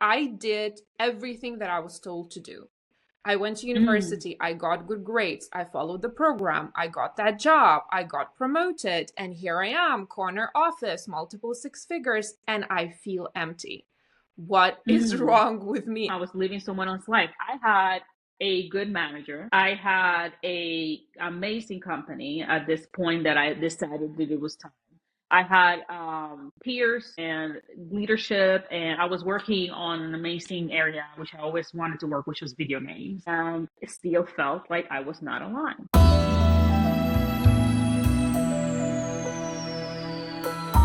I did everything that I was told to do. I went to Mm, university, I got good grades, I followed the program, I got that job, I got promoted, and here I am, corner office, multiple six figures, and I feel empty. What is mm. wrong with me? I was living someone else's life. I had a good manager. I had a amazing company at this point that I decided that it was time. I had peers and leadership, and I was working on an amazing area which I always wanted to work, which was video games. And it still felt like I was not aligned.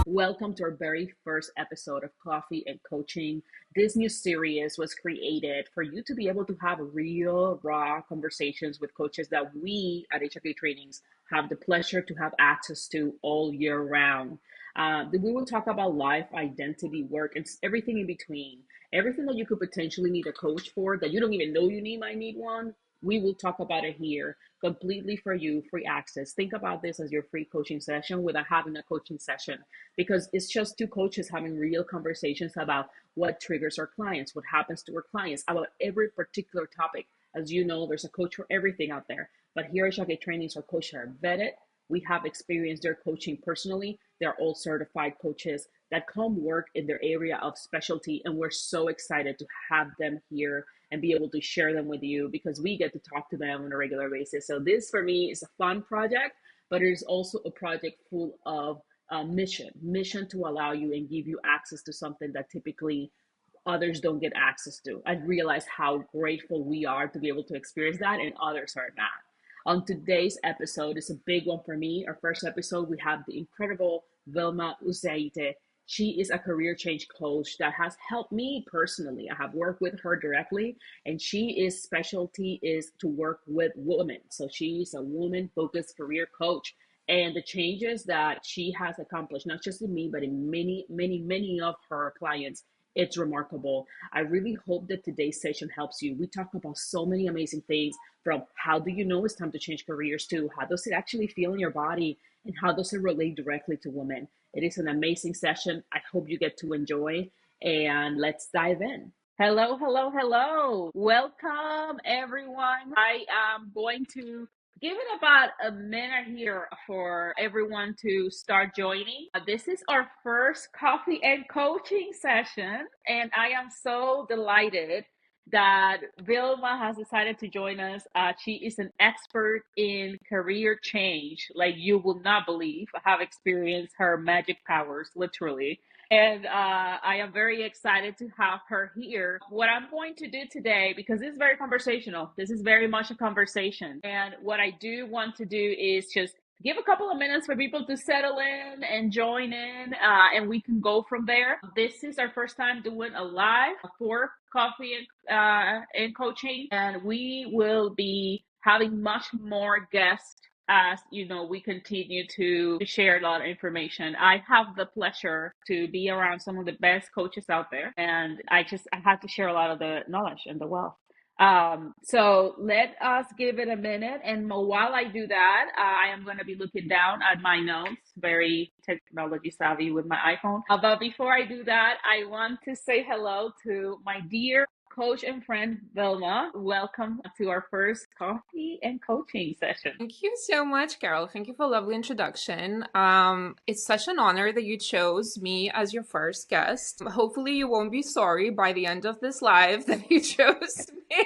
Welcome to our very first episode of Coffee and Coaching. This new series was created for you to be able to have real, raw conversations with coaches that we at HFA Trainings have the pleasure to have access to all year round. We will talk about life, identity, work, and everything in between. Everything that you could potentially need a coach for that you don't even know you need, might need one. We will talk about it here completely for you, free access. Think about this as your free coaching session without having a coaching session, because it's just two coaches having real conversations about what triggers our clients, what happens to our clients, about every particular topic. As you know, there's a coach for everything out there. But here at Shake Trainings, our coaches are vetted. We have experienced their coaching personally. They're all certified coaches that come work in their area of specialty. And we're so excited to have them here and be able to share them with you because we get to talk to them on a regular basis. So this for me is a fun project, but it is also a project full of mission to allow you and give you access to something that typically others don't get access to. I realize how grateful we are to be able to experience that, and others are not. On today's episode, it's a big one for me. Our first episode, we have the incredible Vilma Usaite. She is a career change coach that has helped me personally. I have worked with her directly, and she is specialty is to work with women. So she's a woman focused career coach, and the changes that she has accomplished, not just in me, but in many of her clients, it's remarkable. I really hope that today's session helps you. We talk about so many amazing things, from how do you know it's time to change careers to how does it actually feel in your body and how does it relate directly to women. It is an amazing session. I hope you get to enjoy, and let's dive in. Hello, hello, hello. Welcome, everyone. I am going to give it about a minute here for everyone to start joining. This is our first coffee and coaching session, and I am so delighted that Vilma has decided to join us. She is an expert in career change, like you will not believe. I have experienced her magic powers, literally. And I am very excited to have her here. What I'm going to do today, because this is very conversational, this is very much a conversation. And what I do want to do is just give a couple of minutes for people to settle in and join in, and we can go from there. This is our first time doing a live for coffee and coaching, and we will be having much more guests as you know we continue to share a lot of information. I have the pleasure to be around some of the best coaches out there, and I have to share a lot of the knowledge and the wealth. So let us give it a minute, and while I do that, I am going to be looking down at my notes, very technology savvy with my iPhone. But before I do that, I want to say hello to my dear coach and friend Vilma. Welcome to our first coffee and coaching session. Thank you so much, Carol. Thank you for a lovely introduction. It's such an honor that you chose me as your first guest. Hopefully, you won't be sorry by the end of this live that you chose me.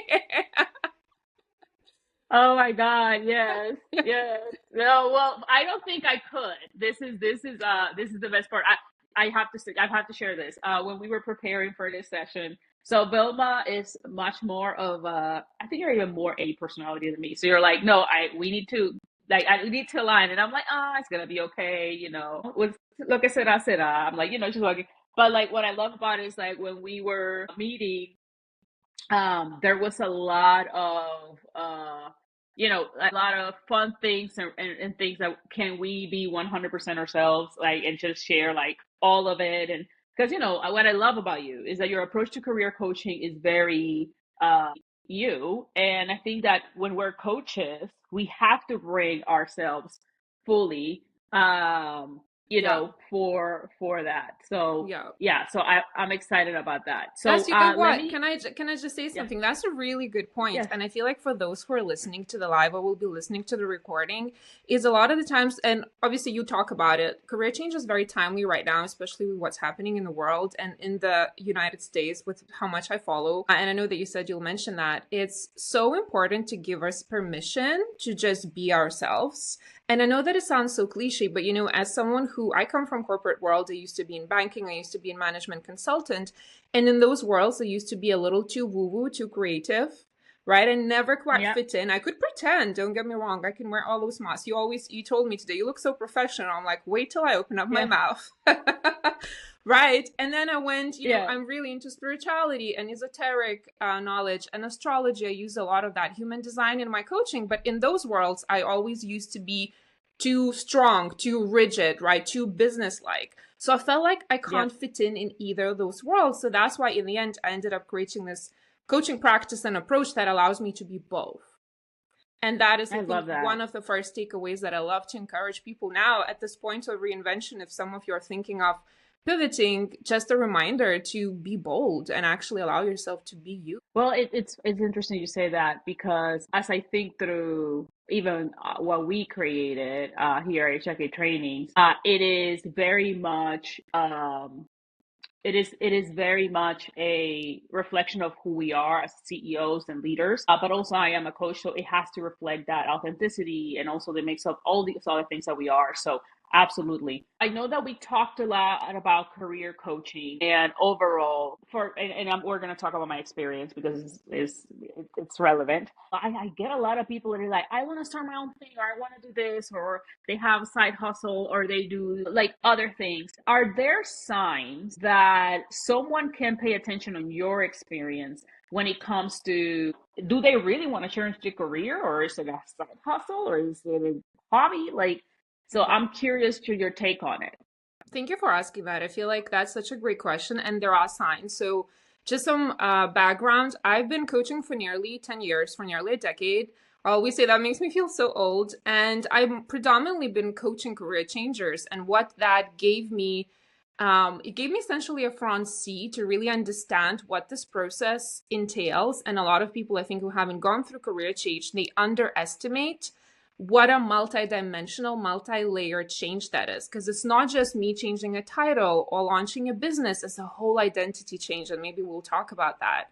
Oh my God, yes, yes. No, well, I don't think I could. This is the best part. I have to share this. When we were preparing for this session, so Vilma is much more of a, I think you're even more A personality than me. So you're like, no, we need to, we need to align. And I'm like, it's gonna be okay, with lo que será, será. I'm like, just like, but like what I love about it is like when we were meeting, there was a lot of a lot of fun things, and things that can we be 100% ourselves, like, and just share like all of it. And because what I love about you is that your approach to career coaching is very you. And I think that when we're coaches, we have to bring ourselves fully, Yeah. for that. So Yeah. yeah, so I'm excited about that. That's, So you know let what? me, Can I just say yeah, something? That's a really good point. yes, And I feel like for those who are listening to the live or will be listening to the recording, is a lot of the times, and obviously you talk about it, career change is very timely right now, especially with what's happening in the world and in the United States with how much I follow. And I know that you said you'll mention that. It's so important to give us permission to just be ourselves. And I know that it sounds so cliche, but you know, as someone who, I come from corporate world, I used to be in banking, I used to be in management consultant, and in those worlds, I used to be a little too woo woo, too creative, right? And never quite yeah, fit in. I could pretend, don't get me wrong, I can wear all those masks. You told me today, you look so professional. I'm like, wait till I open up my yeah, mouth. Right. And then I went, yeah, I'm really into spirituality and esoteric knowledge and astrology. I use a lot of that, human design in my coaching. But in those worlds, I always used to be too strong, too rigid, right? Too businesslike. So I felt like I yeah. can't fit in either of those worlds. So that's why in the end, I ended up creating this coaching practice and approach that allows me to be both. And that is, I I think, love that. one of the first takeaways that I love to encourage people now at this point of reinvention. If some of you are thinking of pivoting, just a reminder to be bold and actually allow yourself to be you. Well, it's interesting you say that because as I think through even what we created here at HK Trainings, it is very much it is very much a reflection of who we are as CEOs and leaders. But also, I am a coach, so it has to reflect that authenticity and also the mix of all these other things that we are. So absolutely. I know that we talked a lot about career coaching and overall we're going to talk about my experience because it's relevant. I get a lot of people that are like, I want to start my own thing, or I want to do this, or they have a side hustle, or they do like other things. Are there signs that someone can pay attention on your experience when it comes to, do they really want to change their career, or is it a side hustle, or is it a hobby? Like, so Yeah. I'm curious to your take on it. Thank you for asking that. I feel like that's such a great question, and there are signs. So, just some background. I've been coaching for nearly 10 years, for nearly a decade. I always say that makes me feel so old. And I've predominantly been coaching career changers. And what that gave me, it gave me essentially a front seat to really understand what this process entails. And a lot of people, I think, who haven't gone through career change, they underestimate what a multi-dimensional, multi-layered change that is. Because it's not just me changing a title or launching a business, it's a whole identity change. And maybe we'll talk about that.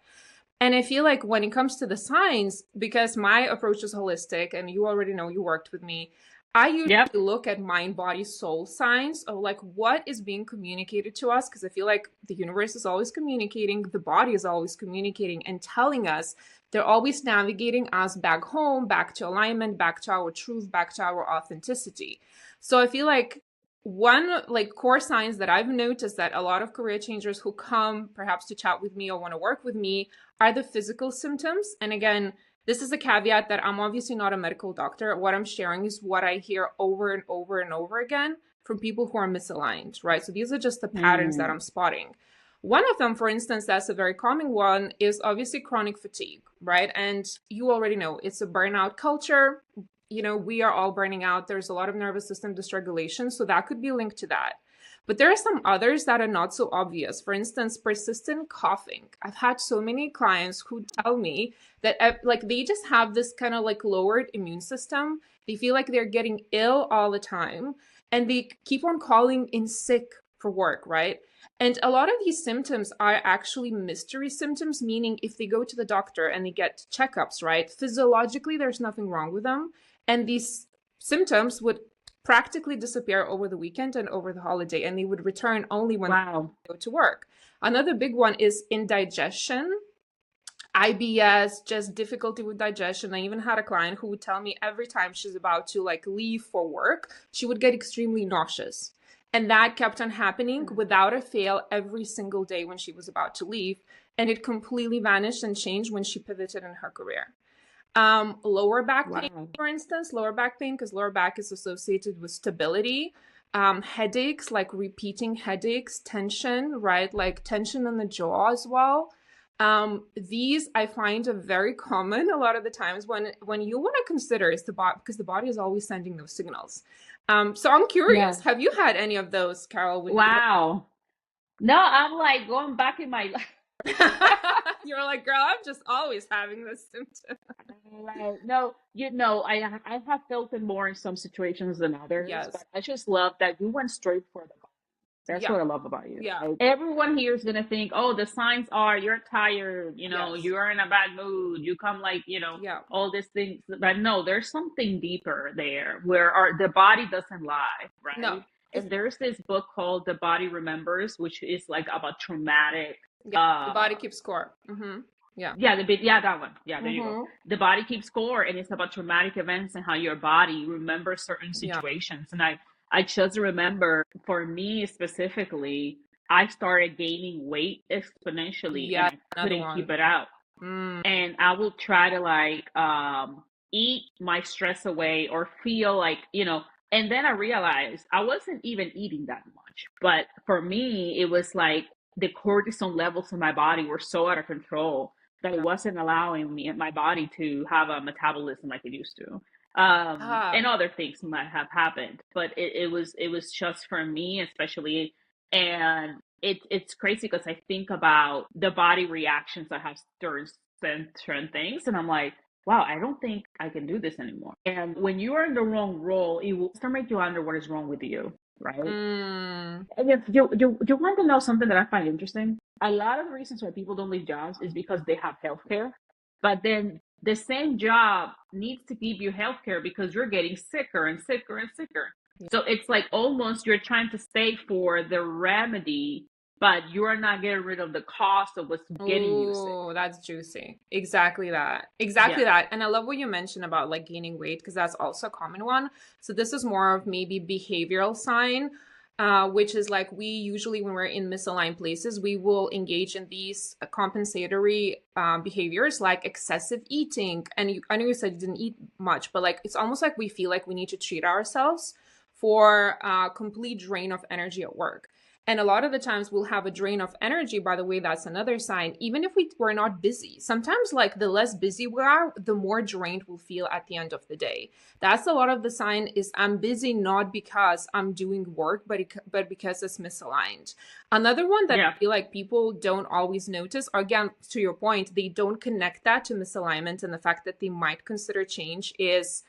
And I feel like when it comes to the signs, because my approach is holistic, and you already know, you worked with me, I usually Yep. look at mind, body, soul signs of like what is being communicated to us. Because I feel like the universe is always communicating, the body is always communicating and telling us. They're always navigating us back home, back to alignment, back to our truth, back to our authenticity. So I feel like one like core signs that I've noticed that a lot of career changers who come perhaps to chat with me or want to work with me are the physical symptoms. And again, this is a caveat that I'm obviously not a medical doctor. What I'm sharing is what I hear over and over and over again from people who are misaligned, right? So these are just the patterns that Mm, I'm spotting. One of them, for instance, that's a very common one, is obviously chronic fatigue, right? And you already know it's a burnout culture. We are all burning out. There's a lot of nervous system dysregulation. So that could be linked to that. But there are some others that are not so obvious. For instance, persistent coughing. I've had so many clients who tell me that like they just have this kind of like lowered immune system. They feel like they're getting ill all the time and they keep on calling in sick for work, right? And a lot of these symptoms are actually mystery symptoms, meaning if they go to the doctor and they get checkups, right? Physiologically, there's nothing wrong with them. And these symptoms would practically disappear over the weekend and over the holiday, and they would return only when wow. they go to work. Another big one is indigestion, IBS, just difficulty with digestion. I even had a client who would tell me every time she's about to like leave for work, she would get extremely nauseous. And that kept on happening without a fail every single day when she was about to leave. And it completely vanished and changed when she pivoted in her career. Lower back pain, Wow. for instance, lower back pain, because lower back is associated with stability. Headaches, like repeating headaches, tension, right? Like tension in the jaw as well. These I find are very common a lot of the times when you want to consider is the body, because the body is always sending those signals. So I'm curious, Yeah. have you had any of those, Carol, when you Wow. No, I'm like going back in my life. you're like, girl, I'm just always having this symptom. Like, no, I have felt it more in some situations than others, but Yes. I just love that you went straight for the. That's Yeah. what I love about you. Yeah. Like, everyone here is gonna think, oh, the signs are you're tired, Yes. you're in a bad mood, you come like, Yeah. all these things. But no, there's something deeper there where the body doesn't lie, No. right? It's And there's this book called The Body Remembers, which is like about traumatic. yeah. The body keeps score. Mm-hmm. Yeah. Yeah, yeah, that one. Yeah, there you go. Mm-hmm. The body keeps score, and it's about traumatic events and how your body remembers certain Yeah. situations. And I just remember, for me specifically, I started gaining weight exponentially, and Yeah. I Another couldn't keep one. it out. Mm. And I will try to like eat my stress away or feel like, and then I realized I wasn't even eating that much. But for me, it was like the cortisol levels in my body were so out of control that it Yeah. wasn't allowing my body to have a metabolism like it used to. Ah. And other things might have happened, but it was just for me, especially. And it's crazy because I think about the body reactions I have during certain things, and I'm like, wow, I don't think I can do this anymore. And when you are in the wrong role, it will start make you wonder what is wrong with you, right? Mm. And if you want to know something that I find interesting, a lot of the reasons why people don't leave jobs is because they have healthcare, but then the same job needs to give you healthcare because you're getting sicker and sicker and sicker. So it's like almost you're trying to stay for the remedy, but you're not getting rid of the cost of what's getting you sick. Oh, that's juicy. Exactly that. Exactly Yeah. that. And I love what you mentioned about like gaining weight because that's also a common one. So this is more of maybe behavioral sign, which is like we usually when we're in misaligned places, we will engage in these compensatory behaviors like excessive eating. And I know you said you didn't eat much, but like it's almost like we feel like we need to treat ourselves for a complete drain of energy at work. And a lot of the times we'll have a drain of energy. By the way, that's another sign. Even if we're not busy, sometimes like the less busy we are, the more drained we'll feel at the end of the day. That's a lot of the sign is I'm busy not because I'm doing work, but because it's misaligned. Another one that Yeah. I feel like people don't always notice, or again, to your point, they don't connect that to misalignment and the fact that they might consider change is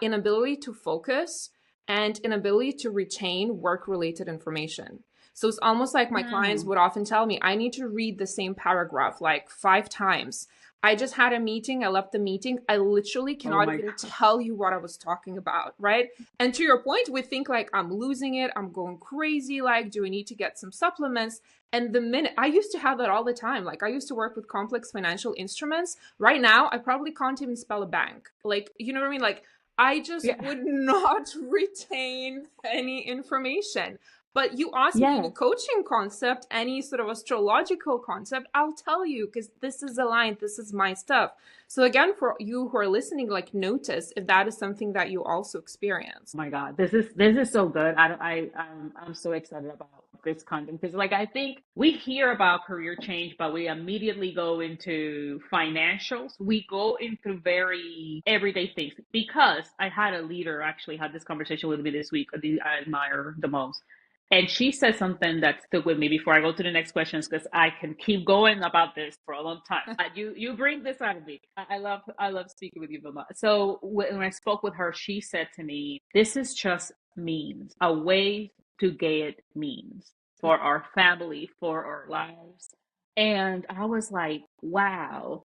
inability to focus and inability to retain work related information. So it's almost like my clients Hmm. would often tell me, I need to read the same paragraph like 5 times. I just had a meeting. I left the meeting. I literally Oh cannot my even God. tell you what I was talking about, right? And to your point, we think like I'm losing it. I'm going crazy. Like, do I need to get some supplements? And the minute I used to have that all the time, like I used to work with complex financial instruments. Right now, I probably can't even spell a bank. Like, you know what I mean? Like, I just Yeah. would not retain any information. But you ask me any Yeah. coaching concept, any sort of astrological concept, I'll tell you because this is aligned, this is my stuff. So again, for you who are listening, like notice if that is something that you also experience. Oh my God, this is so good. I'm so excited about this content because like I think we hear about career change, but we immediately go into financials. We go into very everyday things because I had a leader actually had this conversation with me this week. I admire the most. And she said something that stuck with me before I go to the next questions because I can keep going about this for a long time. You bring this out of me. I love speaking with you, Vilma. So when I spoke with her, she said to me, "This is just means a way to get means for our family, for our lives." And I was like, "Wow."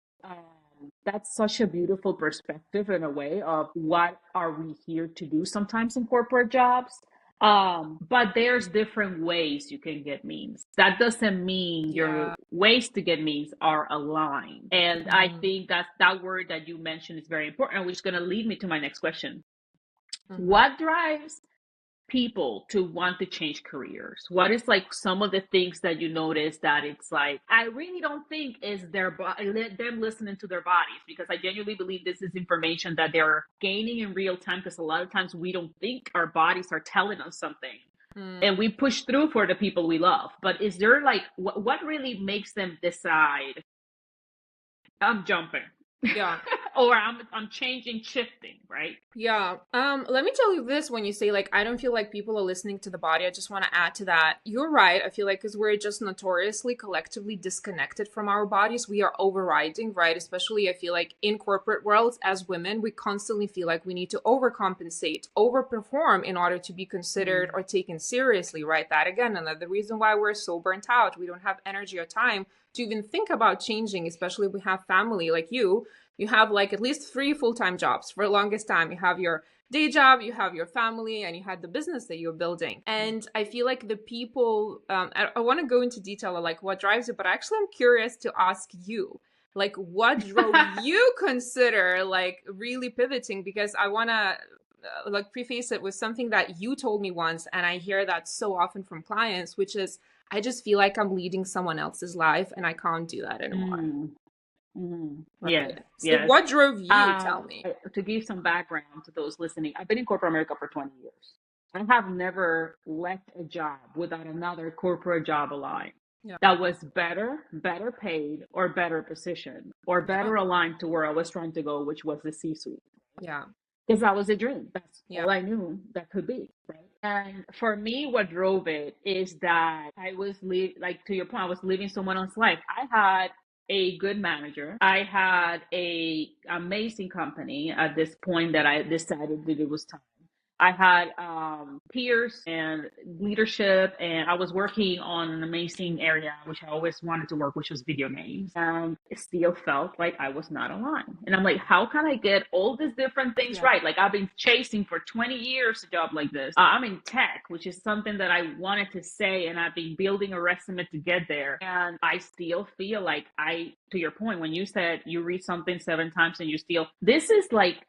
That's such a beautiful perspective in a way of what are we here to do sometimes in corporate jobs, but there's different ways you can get means. That doesn't mean your Yeah. ways to get means are aligned. And I Mm-hmm. think that word that you mentioned is very important, which is going to lead me to my next question. Mm-hmm. What drives people to want to change careers? What is like some of the things that you notice that it's like, I really don't think is them listening to their bodies, because I genuinely believe this is information that they're gaining in real time, because a lot of times we don't think our bodies are telling us something and we push through for the people we love. But is there like what really makes them decide I'm jumping. Yeah. Or I'm changing, shifting, right? Yeah. Let me tell you this when you say like I don't feel like people are listening to the body. I just want to add to that. You're right. I feel like because we're just notoriously collectively disconnected from our bodies, we are overriding, right? Especially I feel like in corporate worlds as women, we constantly feel like we need to overcompensate, overperform in order to be considered Mm. or taken seriously, right? That again, another reason why we're so burnt out. We don't have energy or time to even think about changing, especially if we have family like you have like at least three full-time jobs for the longest time. You have your day job, you have your family, and you had the business that you're building. And I feel like the people, I want to go into detail of like what drives it, but actually I'm curious to ask you, like what drove you consider like really pivoting? Because I want to like preface it with something that you told me once, and I hear that so often from clients, which is I just feel like I'm leading someone else's life and I can't do that anymore. Mm. Mm. Yes, Right. So yes. what drove you? Tell me. To give some background to those listening, I've been in corporate America for 20 years. I have never left a job without another corporate job aligned Yeah. that was better paid, or better position, or Yeah. better aligned to where I was trying to go, which was the C-suite. Yeah. Because that was a dream. That's Yeah. all I knew that could be, right? And for me, what drove it is that I was like to your point, I was living someone else's life. I had a good manager. I had a amazing company at this point that I decided that it was time. I had peers and leadership, and I was working on an amazing area which I always wanted to work, which was video games. And it still felt like I was not aligned. And I'm like, how can I get all these different things Yeah. right? Like I've been chasing for 20 years a job like this. I'm in tech, which is something that I wanted to say, and I've been building a resume to get there. And I still feel like to your point, when you said you read something 7 times and you still, this is like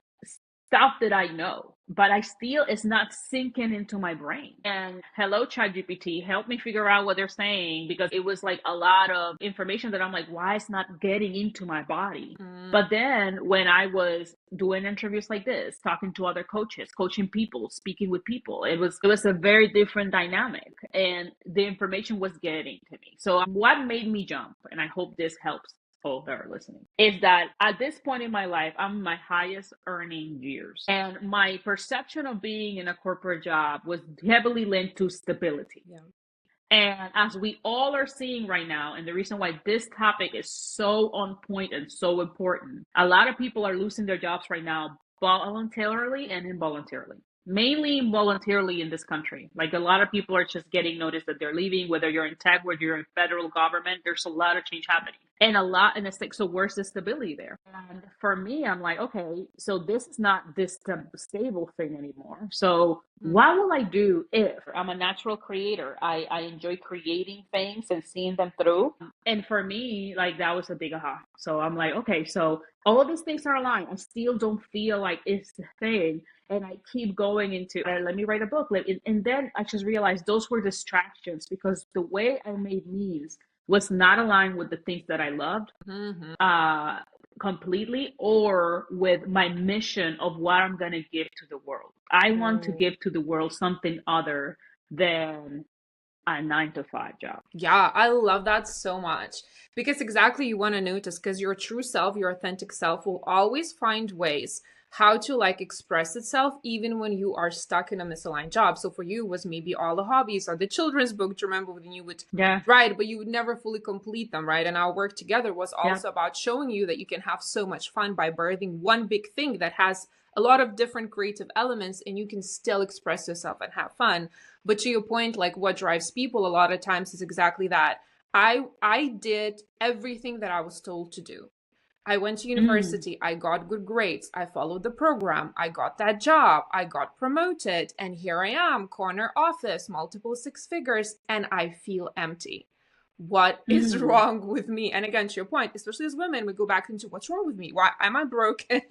stuff that I know, but I still, it's not sinking into my brain. And hello, ChatGPT, help me figure out what they're saying, because it was like a lot of information that I'm like, why it's not getting into my body? Mm. But then when I was doing interviews like this, talking to other coaches, coaching people, speaking with people, it was a very different dynamic, and the information was getting to me. So what made me jump, and I hope this helps all that are listening, is that at this point in my life, I'm in my highest earning years. And my perception of being in a corporate job was heavily linked to stability. Yeah. And as we all are seeing right now, and the reason why this topic is so on point and so important, a lot of people are losing their jobs right now, voluntarily and involuntarily. Mainly involuntarily in this country. Like a lot of people are just getting notice that they're leaving, whether you're in tech, whether you're in federal government, there's a lot of change happening. And it's like, so where's the stability there? And for me, I'm like, okay, so this is not this stable thing anymore. So Mm. what will I do if I'm a natural creator? I enjoy creating things and seeing them through. And for me, like that was a big aha. So I'm like, okay, so all of these things are aligned. I still don't feel like it's the thing. And I keep going into, let me write a book. And then I just realized those were distractions, because the way I made memes was not aligned with the things that I loved. Mm-hmm. Completely, or with my mission of what I'm going to give to the world. I want to Oh. give to the world something other than a 9 to 5 job. Yeah, I love that so much because exactly you want to notice because your true self, your authentic self will always find ways how to like express itself even when you are stuck in a misaligned job. So for you it was maybe all the hobbies or the children's book, do you remember when you would Yeah. write but you would never fully complete them, right? And our work together was Yeah. also about showing you that you can have so much fun by birthing one big thing that has a lot of different creative elements and you can still express yourself and have fun. But to your point, like what drives people a lot of times is exactly that. I did everything that I was told to do. I went to Mm. university, I got good grades, I followed the program, I got that job, I got promoted, and here I am, corner office, multiple six figures, and I feel empty. What is Mm. wrong with me? And again, to your point, especially as women, we go back into what's wrong with me? Why am I broken?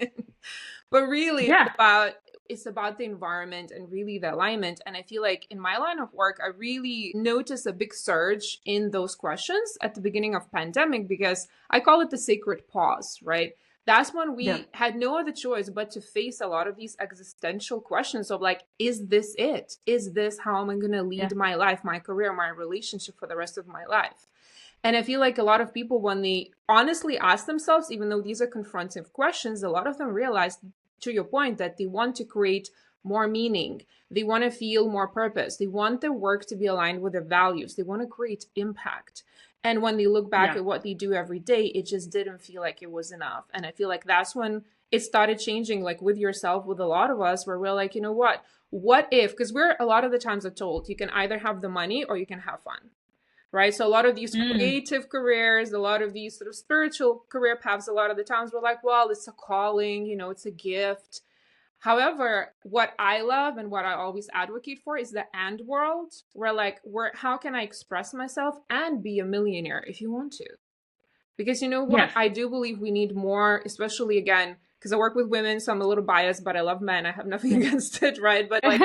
But really Yeah. it's about the environment and really the alignment. And I feel like in my line of work, I really noticed a big surge in those questions at the beginning of pandemic because I call it the sacred pause, right? That's when Yeah. we had no other choice but to face a lot of these existential questions of like, is this it? Is this how am I going to Yeah. lead my life, my career, my relationship for the rest of my life? And I feel like a lot of people, when they honestly ask themselves, even though these are confrontive questions, a lot of them realize, to your point, that they want to create more meaning. They want to feel more purpose. They want their work to be aligned with their values. They want to create impact. And when they look back Yeah. at what they do every day, it just didn't feel like it was enough. And I feel like that's when it started changing, like with yourself, with a lot of us, where we're like, you know what if, because we're a lot of the times are told you can either have the money or you can have fun, right? So a lot of these Mm, creative careers, a lot of these sort of spiritual career paths, a lot of the times we're like, well, it's a calling, it's a gift. However, what I love and what I always advocate for is the and world, where like, how can I express myself and be a millionaire if you want to? Because you know what? yes. I do believe we need more, especially again, because I work with women, so I'm a little biased, but I love men. I have nothing Yeah. against it, right? But like,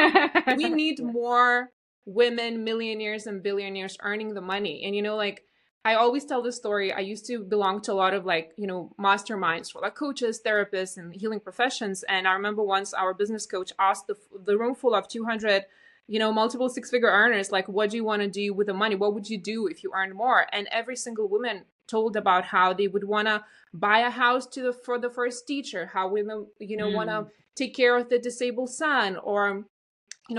we need Yeah. more women, millionaires and billionaires earning the money. And like, I always tell this story. I used to belong to a lot of like, masterminds for like coaches, therapists, and healing professions. And I remember once our business coach asked the room full of 200 multiple six-figure earners, like, what do you want to do with the money? What would you do if you earned more? And every single woman told about how they would want to buy a house for the first teacher, how women, want to Mm, take care of the disabled son, or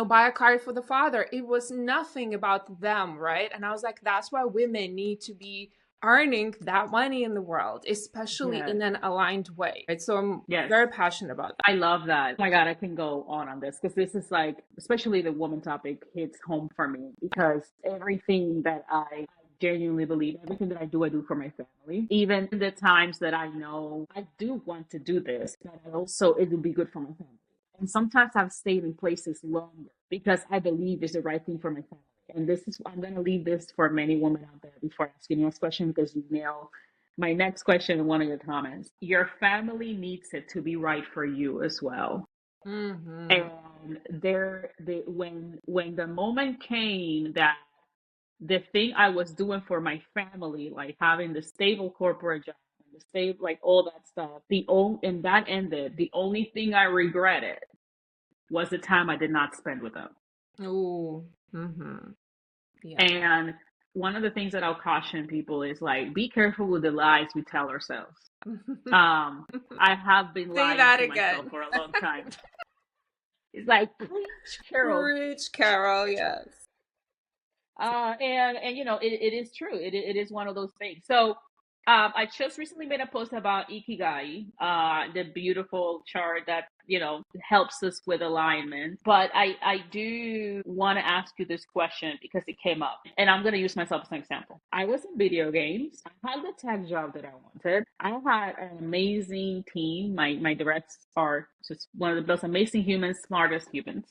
buy a car for the father. It was nothing about them, right? And I was like, that's why women need to be earning that money in the world, especially yes. in an aligned way, right? So I'm Yes. very passionate about that. I love that. Oh my God, I can go on this because this is like, especially the woman topic hits home for me because everything that I genuinely believe, everything that I do for my family. Even the times that I know I do want to do this, but I also, it would be good for my family. And sometimes I've stayed in places longer because I believe it's the right thing for my family. And this is, I'm going to leave this for many women out there before asking you this question because you nail my next question in one of your comments. Your family needs it to be right for you as well. Mm-hmm. And when the moment came that the thing I was doing for my family, like having the stable corporate job, the stable, like all that stuff, and that ended. The only thing I regretted was the time I did not spend with them. Ooh. Mm-hmm. Yeah. And one of the things that I'll caution people is like, be careful with the lies we tell ourselves. Um, I have been Say lying that to myself again. for a long time. It's like, preach, Carol, Preach, preach. Carol. Yes. And it is true. It is one of those things. So I just recently made a post about ikigai, the beautiful chart that helps us with alignment. But I do want to ask you this question because it came up, and I'm going to use myself as an example. I was in video games. I had the tech job that I wanted. I had an amazing team. My directs are just one of the most amazing humans, smartest humans.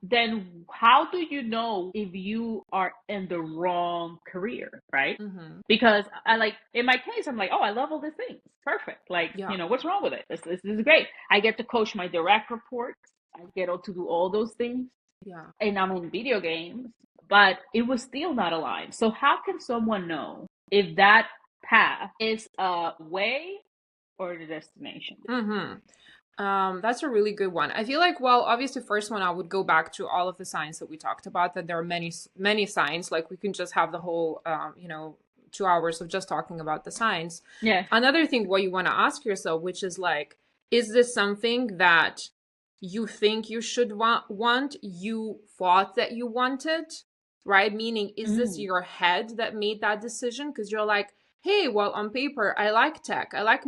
Then how do you know if you are in the wrong career, right? Mm-hmm. Because I like in my case, I'm like, oh, I love all these things. Perfect. Like, Yeah. what's wrong with it? This is great. I get to coach my direct reports. I get to do all those things. Yeah. And I'm in video games, but it was still not aligned. So how can someone know if that path is a way or the destination? Mm-hmm. That's a really good one. I feel like, well, obviously, first one, I would go back to all of the signs that we talked about, that there are many, many signs. Like we can just have the whole, 2 hours of just talking about the signs. Yeah. Another thing, what you want to ask yourself, which is like, is this something that you think you should want, you thought that you wanted, right? Meaning, is this Mm, your head that made that decision? Because you're like, hey, well, on paper, I like tech. I like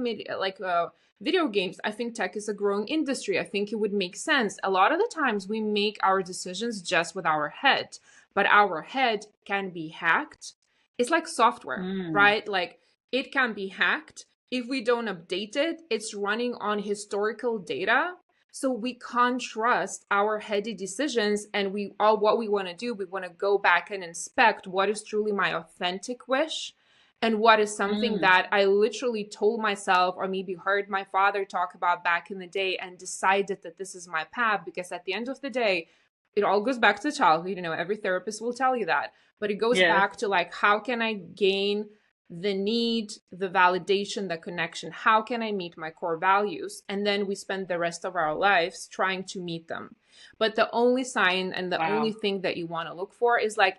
video games. I think tech is a growing industry. I think it would make sense. A lot of the times we make our decisions just with our head, but our head can be hacked. It's like software, mm, right? Like it can be hacked. If we don't update it, it's running on historical data. So we can't trust our heady decisions, and we all what we want to do, we want to go back and inspect what is truly my authentic wish and what is something mm. that I literally told myself or maybe heard my father talk about back in the day and decided that this is my path. Because at the end of the day, it all goes back to childhood. Every therapist will tell you that. But it goes Yes. back to like, how can I gain the need, the validation, the connection? How can I meet my core values? And then we spend the rest of our lives trying to meet them. But the only sign and the only Wow. thing that you want to look for is like,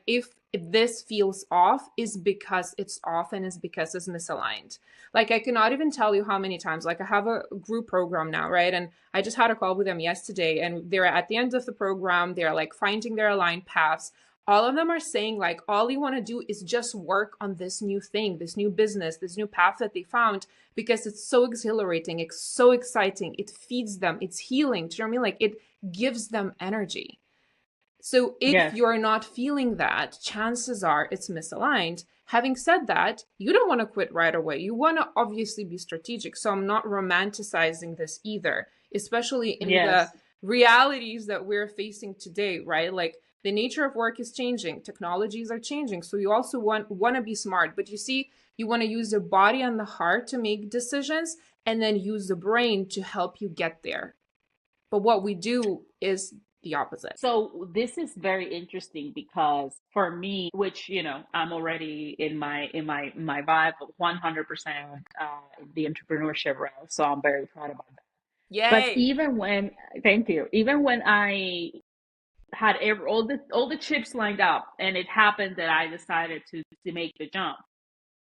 if this feels off is because it's off and is because it's misaligned. Like I cannot even tell you how many times, like I have a group program now, right? And I just had a call with them yesterday and they're at the end of the program. They're like finding their aligned paths. All of them are saying like, all you want to do is just work on this new thing, this new business, this new path that they found because it's so exhilarating. It's so exciting. It feeds them. It's healing. Do you know what I mean? Like it gives them energy. So if Yes. you're not feeling that, chances are it's misaligned. Having said that, you don't want to quit right away. You want to obviously be strategic. So I'm not romanticizing this either, especially in the Yes. realities that we're facing today, right? Like the nature of work is changing, technologies are changing. So you also want to be smart, but you see, you want to use the body and the heart to make decisions and then use the brain to help you get there. But what we do is the opposite. So this is very interesting because for me, which I'm already in my vibe of 100% the entrepreneurship route, so I'm very proud about that. But Yay. even when, thank you, even when I had all the chips lined up, and it happened that I decided to make the jump.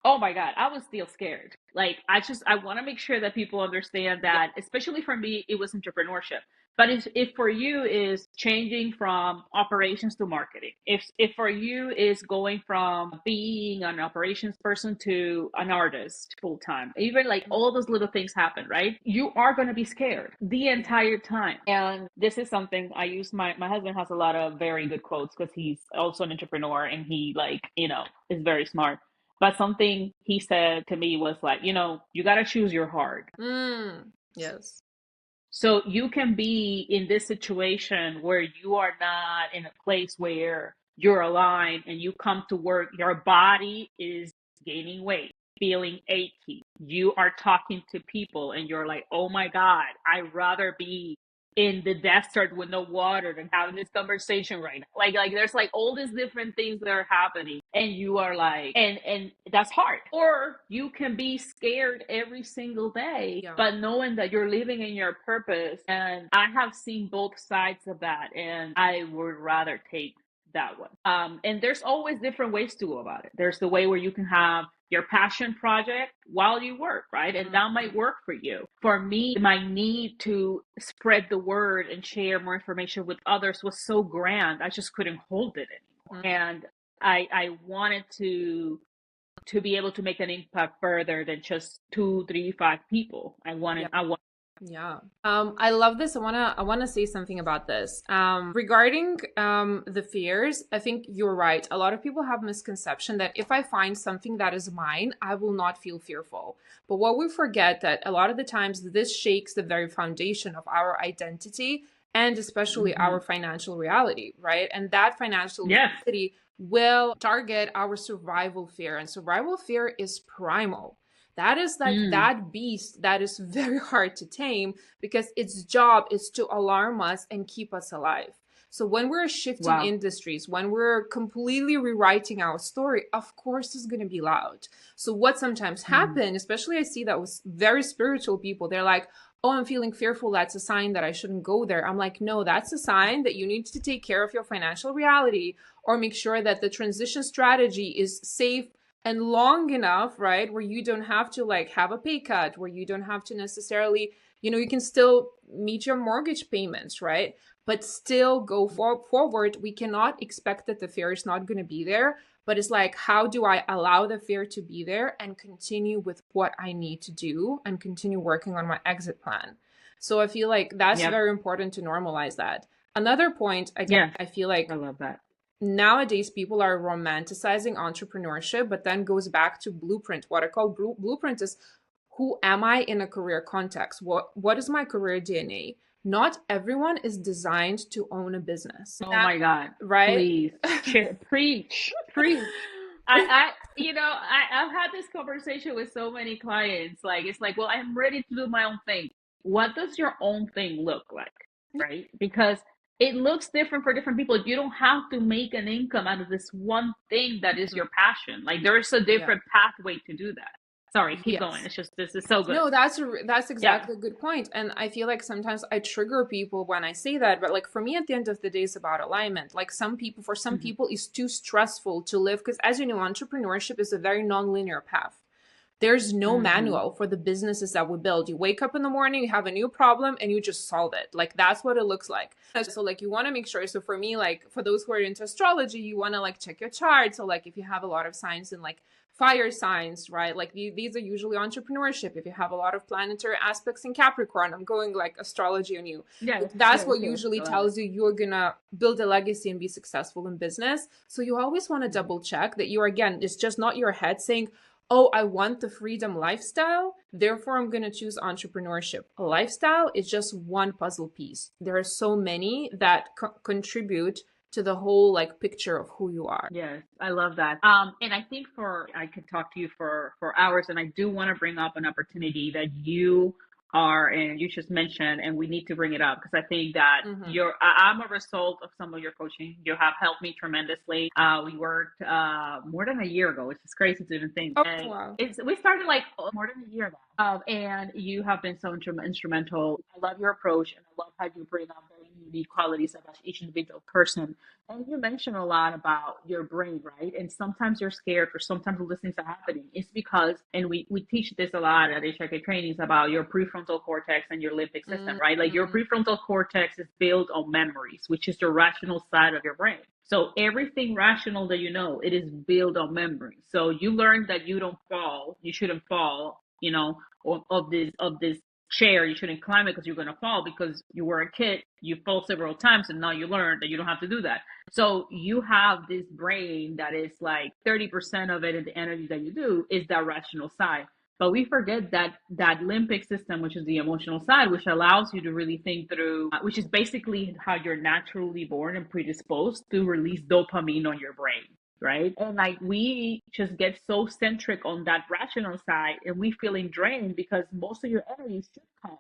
Oh my God, I was still scared. Like, I want to make sure that people understand Yeah. that, especially for me, it was entrepreneurship. But if for you is changing from operations to marketing, if for you is going from being an operations person to an artist full time, even like all those little things happen, right? You are going to be scared the Yeah. entire time. And this is something I use. My husband has a lot of very good quotes because he's also an entrepreneur and he like, is very smart. But something he said to me was like, you got to choose your heart. Yes. So you can be in this situation where you are not in a place where you're aligned and you come to work, your body is gaining weight, feeling achy. You are talking to people and you're like, oh my God, I'd rather be in the desert with no water than having this conversation right now. Like there's like all these different things that are happening and you are like, and that's hard. Or you can be scared every single day, Yeah. but knowing that you're living in your purpose. And I have seen both sides of that, and I would rather take that one. And there's always different ways to go about it. There's the way where you can have your passion project while you work, right? And that might work for you. For me, my need to spread the word and share more information with others was so grand, I just couldn't hold it anymore. And I wanted to be able to make an impact further than just two, three, five people. Yeah. I want. Yeah. I love this. I wanna say something about this. Regarding the fears, I think you're right. A lot of people have misconception that if I find something that is mine, I will not feel fearful. But what we forget that a lot of the times this shakes the very foundation of our identity and especially Mm-hmm. our financial reality, right? And that financial Yes. reality will target our survival fear. And survival fear is primal. That is like Mm. that beast that is very hard to tame because its job is to alarm us and keep us alive. So when we're shifting Wow. industries, when we're completely rewriting our story, of course it's going to be loud. So what sometimes Mm. happen, especially I see that with very spiritual people, they're like, "Oh, I'm feeling fearful. That's a sign that I shouldn't go there." I'm like, "No, that's a sign that you need to take care of your financial reality or make sure that the transition strategy is safe and long enough, right, where you don't have to like have a pay cut, where you don't have to necessarily, you can still meet your mortgage payments, right? But still go forward. We cannot expect that the fear is not going to be there, but it's like, how do I allow the fear to be there and continue with what I need to do and continue working on my exit plan? So I feel like that's Yep. very important to normalize that. Another point, again, Yes. I feel I like love that. nowadays people are romanticizing entrepreneurship, but then goes back to blueprint. What I call blueprint is, who am I in a career context? What is my career DNA? Not everyone is designed to own a business. Oh my God. Right? Please. Preach. Preach. I've had this conversation with so many clients. Like, it's like, well, I'm ready to do my own thing. What does your own thing look like? Right? Because it looks different for different people. You don't have to make an income out of this one thing that is your passion. Like, there's a Yeah. different pathway to do that. Sorry, keep going. Yes. It's just, this is so good. No, that's Yeah. exactly a good point. And I feel like sometimes I trigger people when I say that, but like for me at the end of the day it's about alignment. Like for some Hmm. people it's too stressful to live because as you know, entrepreneurship is a very non-linear path. There's no Hmm. manual for the businesses that we build. You wake up in the morning, you have a new problem, and you just solve it. Like that's what it looks like. So like you want to make sure. So for me, like for those who are into astrology, you want to like check your chart. So like if you have a lot of signs in like fire signs, right? Like these are usually entrepreneurship. If you have a lot of planetary aspects in Capricorn, I'm going like astrology on you. Yes, Like, that's yes, what yes. usually I love it. tells you you're gonna build a legacy and be successful in business. So you always want to Mhm. double check that you're again, it's just not your head saying, oh, I want the freedom lifestyle, therefore I'm going to choose entrepreneurship. A lifestyle is just one puzzle piece. There are so many that contribute to the whole like picture of who you are. Yes, I love that. And I think I could talk to you for hours, and I do want to bring up an opportunity that you are, and you just mentioned, and we need to bring it up because I think that Mm-hmm. I'm a result of some of your coaching. You have helped me tremendously. We worked more than a year ago, which is crazy to even think. Oh, And wow. we started like more than a year ago. And you have been so instrumental. I love your approach, and I love how you bring up very unique qualities about each individual person. And you mentioned a lot about your brain, right? And sometimes you're scared for sometimes when these things are happening. It's because, and we teach this a lot at HIK trainings about your prefrontal cortex and your limbic system, right? Like your Mm-hmm. prefrontal cortex is built on memories, which is the rational side of your brain. So everything rational that you know, it is built on memory. So you learn that you don't fall, you shouldn't fall, of this chair, you shouldn't climb it because you're going to fall because you were a kid, you fall several times, and now you learn that you don't have to do that. So you have this brain that is like 30% of it, and the energy that you do is that rational side. But we forget that limbic system, which is the emotional side, which allows you to really think through, which is basically how you're naturally born and predisposed to release dopamine on your brain, right? And like we just get so centric on that rational side, and we feeling drained because most of your energy should come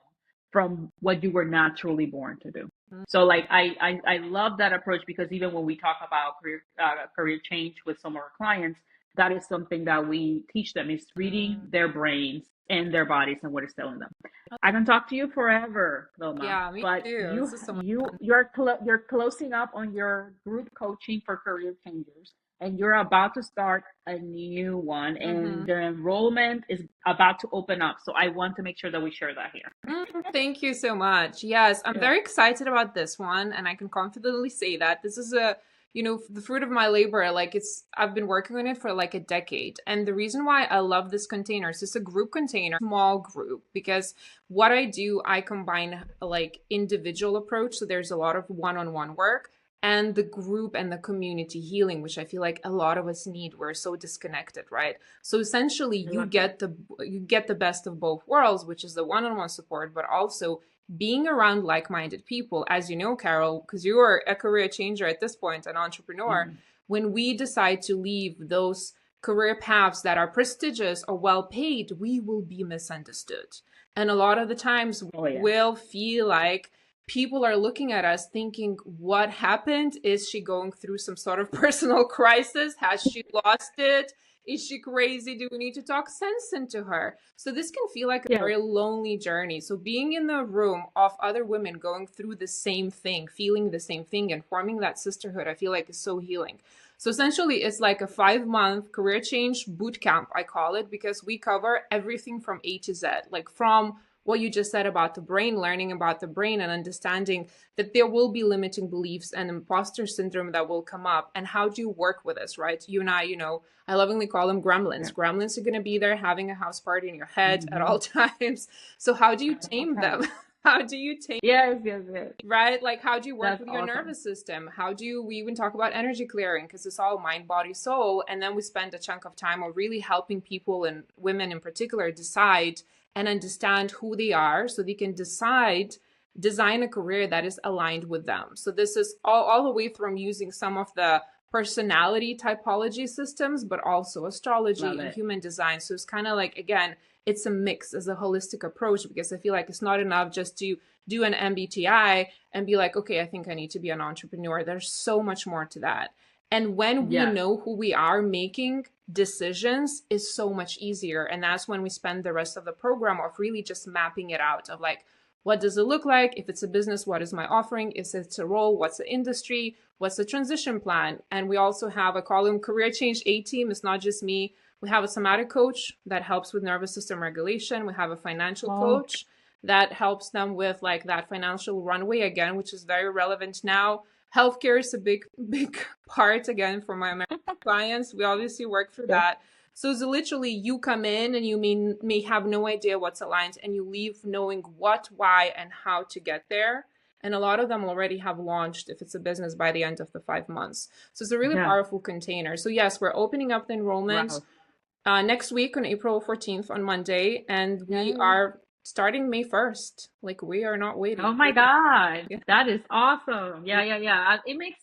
from what you were naturally born to do. So like I love that approach because even when we talk about career change with some of our clients, that is something that we teach them is reading Mm-hmm. their brains and their bodies and what it's telling them. I can talk to you forever, Vilma, Yeah, me but too. This is so much fun. you're closing up on your group coaching for career changers, and you're about to start a new one, Mm-hmm. and the enrollment is about to open up. So I want to make sure that we share that here. Thank you so much. Yes, I'm Yeah. very excited about this one, and I can confidently say that this is the fruit of my labor. Like I've been working on it for like a decade. And the reason why I love this container is it's a group container, small group, because what I do, I combine like individual approach. So there's a lot of one-on-one work and the group and the community healing, which I feel like a lot of us need. We're so disconnected, right? So essentially I love that. you get the best of both worlds, which is the one-on-one support, but also being around like-minded people. As you know, Karol, because you are a career changer at this point, an entrepreneur, Mhm. when we decide to leave those career paths that are prestigious or well paid, we will be misunderstood. And a lot of the times Oh yeah. we'll feel like people are looking at us thinking, what happened? Is she going through some sort of personal crisis? Has she lost it? Is she crazy? Do we need to talk sense into her? So this can feel like a Yes. very lonely journey. So being in the room of other women going through the same thing, feeling the same thing, and forming that sisterhood, I feel like is so healing. So essentially, it's like a 5 month career change boot camp, I call it, because we cover everything from A to Z, like from what you just said about the brain, learning about the brain and understanding that there will be limiting beliefs and imposter syndrome that will come up. And how do you work with this, right? You and I lovingly call them Yeah. gremlins. Gremlins are going to be there having a house party in your head at Mm-hmm. all times. So, how do you That's tame awesome. them? How do you tame, Yes, yes, yes. right? Like, how do you work That's with your awesome. nervous system? How do we even talk about energy clearing? Because it's all mind, body, soul. And then we spend a chunk of time on really helping people and women in particular decide and understand who they are so they can design a career that is aligned with them. So this is all the way from using some of the personality typology systems, but also astrology Love and it. human design. So it's kind of like, again, it's a mix as a holistic approach because I feel like it's not enough just to do an MBTI and be like, okay, I think I need to be an entrepreneur. There's so much more to that. And when we Yes. know who we are, making decisions is so much easier. And that's when we spend the rest of the program of really just mapping it out of like, what does it look like? If it's a business, what is my offering? If it's a role, what's the industry? What's the transition plan? And we also have a column career change A team. It's not just me. We have a somatic coach that helps with nervous system regulation. We have a financial Oh, coach that helps them with like that financial runway again, which is very relevant now. Healthcare is a big part again for my American clients. We obviously work for yeah. that. So it's literally you come in and you may have no idea what's aligned and you leave knowing what, why, and how to get there. And a lot of them already have launched if it's a business by the end of the 5 months. So it's a really Yeah. powerful container. So yes, we're opening up the enrollment Wow. next week on April 14th on Monday, and we Yeah. are starting May 1st. Like we are not waiting. Oh my God, Yeah. that is awesome. Yeah, yeah, yeah. It makes,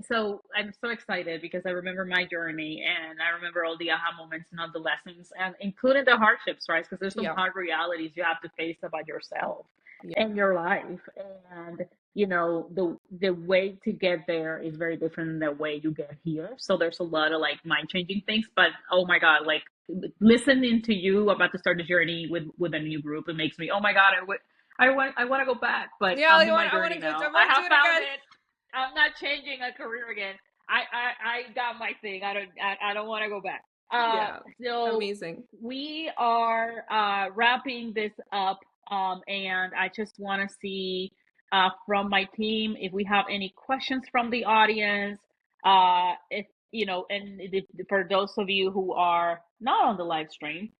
so I'm so excited because I remember my journey and I remember all the aha moments and all the lessons and including the hardships, right? Because there's some Yeah. hard realities you have to face about yourself Yeah. and your life. And, the way to get there is very different than the way you get here. So there's a lot of like mind changing things, but oh my God, like listening to you about to start the journey with a new group, it makes me, oh my God, I want to go back, but Yeah, I'm like, in my I want journey to go. now. I I want to do have it found again. it. I'm not changing a career again. I got my thing. I don't want to go back. Yeah. So Amazing. we are wrapping this up, and I just want to see from my team if we have any questions from the audience. If and for those of you who are not on the live stream,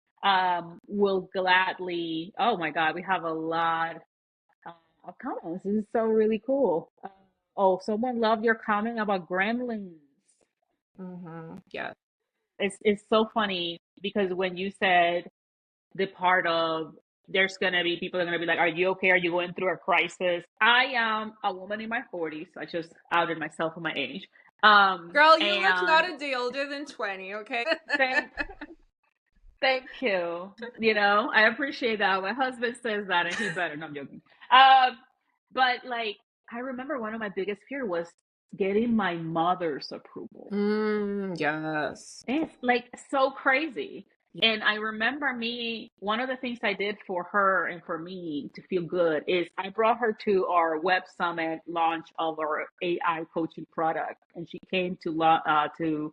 will gladly. Oh my God, we have a lot of comments. This is so really cool. Oh, someone loved your comment about gremlins. Yeah. It's so funny because when you said the part of there's gonna be people are gonna be like, "Are you okay? Are you going through a crisis?" I am a woman in my 40s. I just outed myself and my age. Girl, you look And not a day older than 20, okay? thank thank you. I appreciate that. My husband says that, and he better. No, I'm joking. But like, I remember one of my biggest fear was getting my mother's approval. Yes. It's like so crazy. And I remember one of the things I did for her and for me to feel good is I brought her to our web summit launch of our AI coaching product. And she came to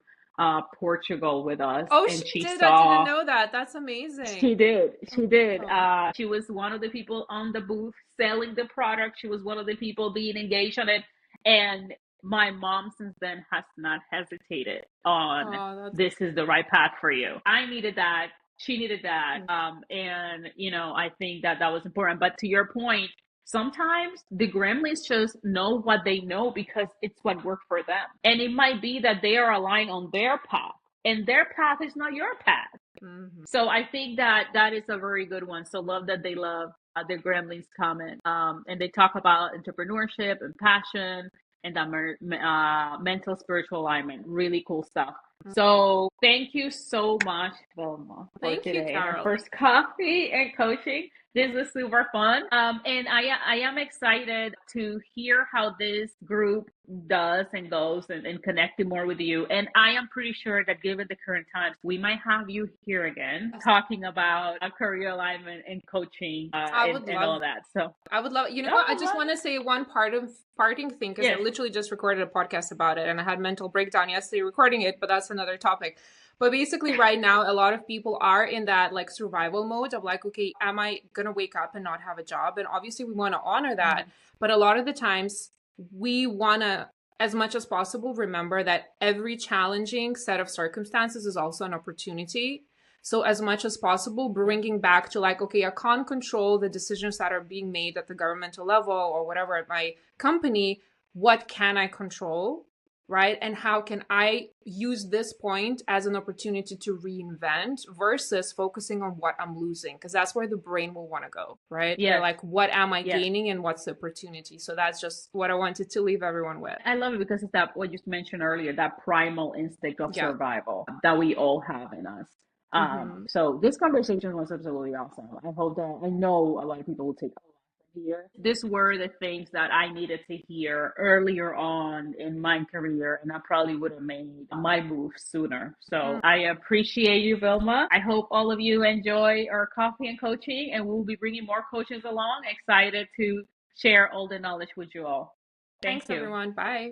Portugal with us Oh, she and she did. I didn't saw. know that. That's amazing. She did. She did. Oh, She was one of the people on the booth selling the product. She was one of the people being engaged on it. And my mom, since then, has not hesitated on oh, this is the right path for you. I needed that. She needed that. that's And, I think that that was important. But to your point, sometimes the gremlins just know what they know because it's what worked for them. And it might be that they are aligned on their path, and their path is not your path. mhm. So I think that that is a very good one. So love that they love their Gremlins comment. And they talk about entrepreneurship and passion and that mental spiritual alignment. Really cool stuff. So thank you so much, Vilma, for Thank you, today and our Carol. first coffee and coaching. This was super fun. And I am excited to hear how this group does and goes and connecting more with you. And I am pretty sure that given the current times, we might have you here again talking about a career alignment and coaching I and, would and love all that. So, I would love, you know what? I oh, just want to say one parting thing because I yes. literally just recorded a podcast about it and I had mental breakdown yesterday recording it, but that's another topic. But basically, right now, a lot of people are in that like survival mode of like, okay, am I gonna wake up and not have a job? And obviously, we want to honor that, Mhm. but a lot of the times, we want to, as much as possible, remember that every challenging set of circumstances is also an opportunity. So as much as possible, bringing back to like, okay, I can't control the decisions that are being made at the governmental level or whatever at my company. What can I control? Right. And how can I use this point as an opportunity to reinvent versus focusing on what I'm losing? Because that's where the brain will want to go. Right. They're Yes. like, what am I Yes. gaining and what's the opportunity? So that's just what I wanted to leave everyone with. I love it because it's that what you mentioned earlier, that primal instinct of Yeah. survival that we all have in us. Mm-hmm. So this conversation was absolutely awesome. I hope that I know a lot of people will take. here. These were the things that I needed to hear earlier on in my career, and I probably would have made my move sooner. So Mm. I appreciate you, Vilma. I hope all of you enjoy our coffee and coaching, and we'll be bringing more coaches along. Excited to share all the knowledge with you all. Thank Thanks, you. everyone. Bye.